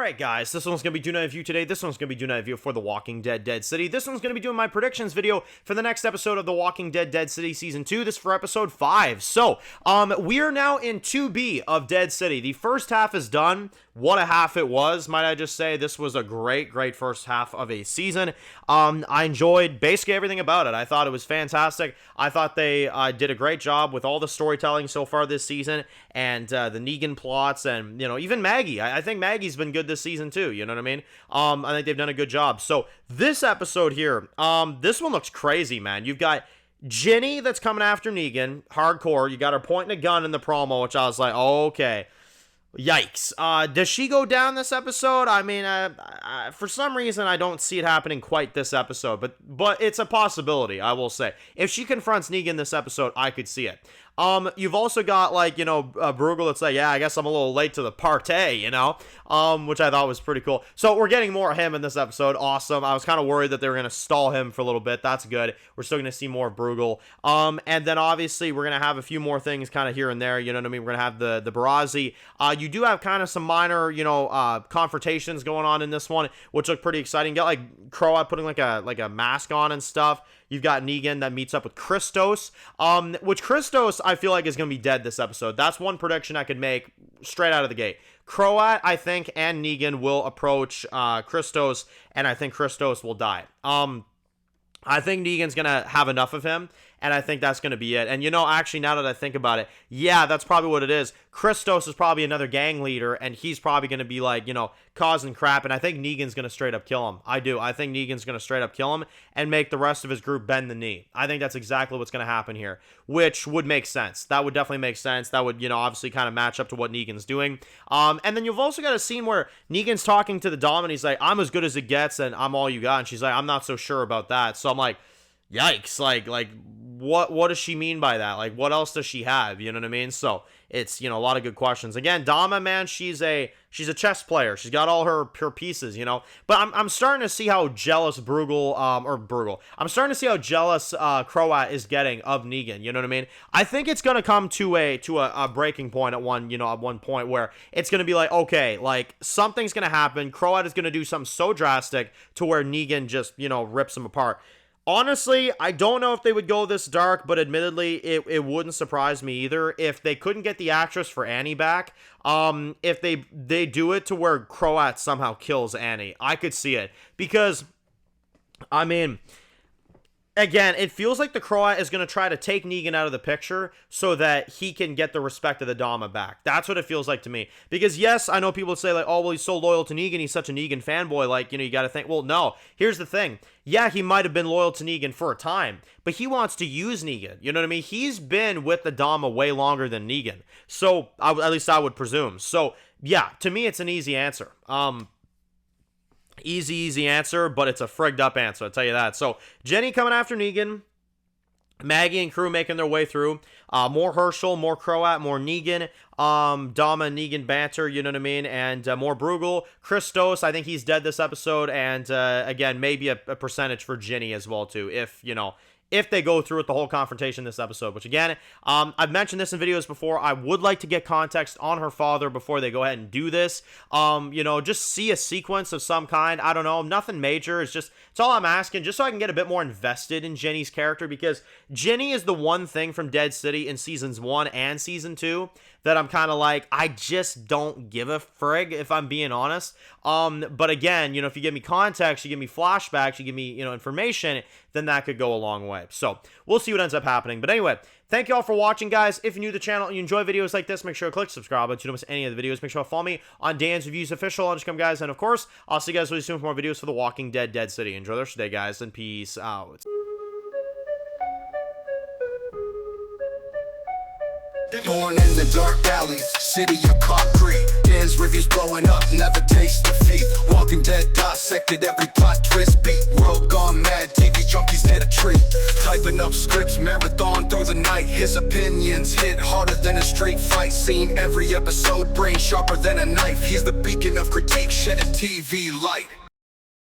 Alright guys, this one's going to be doing a review today. This one's going to be doing a review for The Walking Dead Dead City. This one's going to be doing my predictions video for the next episode of The Walking Dead Dead City Season 2. This is for episode 5. So, we are now in 2B of Dead City. The first half is done. What a half it was, might I just say. This was a great first half of a season. I enjoyed basically everything about it. I thought it was fantastic. I thought they did a great job with all the storytelling so far this season, and the Negan plots, and, you know, even Maggie. I think Maggie's been good this season too, you know what I mean? I think they've done a good job. So, this episode here, this one looks crazy, man. You've got Jenny that's coming after Negan, hardcore. You got her pointing a gun in the promo, which I was like, oh, okay. Yikes. Does she go down this episode? I mean, for some reason, I don't see it happening quite this episode, but it's a possibility, I will say. If she confronts Negan this episode, I could see it. You've also got, like, you know, Bruegel that's like, yeah, I guess I'm a little late to the party, you know, which I thought was pretty cool. So we're getting more of him in this episode. Awesome. I was kind of worried that they were going to stall him for a little bit. That's good. We're still going to see more of Bruegel. And then obviously we're going to have a few more things kind of here and there, you know what I mean? We're going to have the Barazi. You do have kind of some minor, you know, confrontations going on in this one, which look pretty exciting. You got, like, Croat putting like a mask on and stuff. You've got Negan that meets up with Christos, which Christos I feel like is going to be dead this episode. That's one prediction I could make straight out of the gate. Croat, I think, and Negan will approach Christos, and I think Christos will die. I think Negan's going to have enough of him, and I think that's going to be it. And, you know, actually, now that I think about it, yeah, that's probably what it is. Christos is probably another gang leader, and he's probably going to be, like, you know, causing crap, and I think Negan's going to straight up kill him. I do. I think Negan's going to straight up kill him and make the rest of his group bend the knee. I think that's exactly what's going to happen here, which would make sense. That would definitely make sense. That would, you know, obviously kind of match up to what Negan's doing. And then you've also got a scene where Negan's talking to the Dom, and he's like, I'm as good as it gets, and I'm all you got, and she's like, I'm not so sure about that. So I'm like, yikes, like what does she mean by that? Like, what else does she have? You know what I mean? So it's, you know, a lot of good questions. Again, Dama, man, she's a chess player. She's got all her pieces, you know. But I'm starting to see how jealous Bruegel. I'm starting to see how jealous Croat is getting of Negan. You know what I mean? I think it's gonna come to a breaking point at one point where it's gonna be like, okay, like something's gonna happen. Croat is gonna do something so drastic to where Negan just, you know, rips him apart. Honestly, I don't know if they would go this dark, but admittedly, it wouldn't surprise me either. If they couldn't get the actress for Annie back, if they do it to where Croat somehow kills Annie, I could see it. Because, I mean, again, it feels like the Croat is going to try to take Negan out of the picture so that he can get the respect of the Dama back. That's what it feels like to me. Because, yes, I know people say, like, oh, well, he's so loyal to Negan. He's such a Negan fanboy. Like, you know, you got to think, well, no. Here's the thing. Yeah, he might have been loyal to Negan for a time, but he wants to use Negan. You know what I mean? He's been with the Dama way longer than Negan. So, at least I would presume. So, yeah, to me, it's an easy answer. Easy answer, but it's a frigged up answer, I'll tell you that. So, Jenny coming after Negan. Maggie and crew making their way through. More Herschel, more Croat, more Negan. Dama and Negan banter, you know what I mean? And more Bruegel. Christos, I think he's dead this episode. And, again, maybe a percentage for Jenny as well, too, if, you know, if they go through with the whole confrontation this episode. Which, again, I've mentioned this in videos before. I would like to get context on her father before they go ahead and do this. You know, just see a sequence of some kind. I don't know. Nothing major. It's all I'm asking, just so I can get a bit more invested in Jenny's character, because Jenny is the one thing from Dead City in Seasons 1 and Season 2 that I'm kind of like, I just don't give a frig, if I'm being honest. But again, you know, if you give me context, you give me flashbacks, you give me, you know, information, then that could go a long way. So, we'll see what ends up happening. But anyway, thank you all for watching, guys. If you're new to the channel and you enjoy videos like this, make sure to click subscribe so you don't miss any of the videos. Make sure to follow me on Dan's Reviews Official on Instagram, guys. And of course, I'll see you guys really soon for more videos for The Walking Dead Dead City. Enjoy the rest of the day, guys, and peace out. Born in the dark alleys, city of concrete. Dan's reviews blowing up, never taste defeat. Walking Dead dissected every plot twist beat. World gone mad, TV junkies did a treat. Typing up scripts, marathon through the night. His opinions hit harder than a straight fight scene. Every episode, brain sharper than a knife. He's the beacon of critique, shedding TV light.